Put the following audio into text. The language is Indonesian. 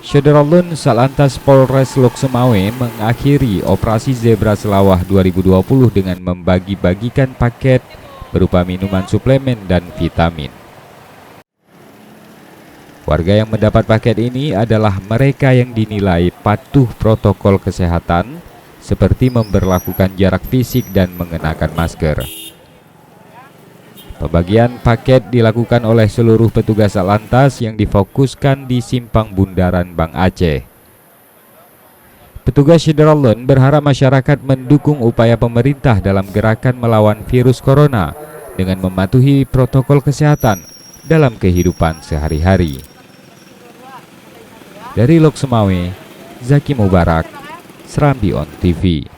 Syederalun Salantas Polres Lok Sumawe mengakhiri operasi Zebra Selawah 2020 dengan membagi-bagikan paket berupa minuman suplemen dan vitamin. Warga yang mendapat paket ini adalah mereka yang dinilai patuh protokol kesehatan seperti memberlakukan jarak fisik dan mengenakan masker. Pembagian paket dilakukan oleh seluruh petugas Salantas yang difokuskan di Simpang Bundaran Bang Aceh. Petugas Syederalun berharap masyarakat mendukung upaya pemerintah dalam gerakan melawan virus corona dengan mematuhi protokol kesehatan dalam kehidupan sehari-hari. Dari Lok Sumawe, Zaki Mubarak, Serambi On TV.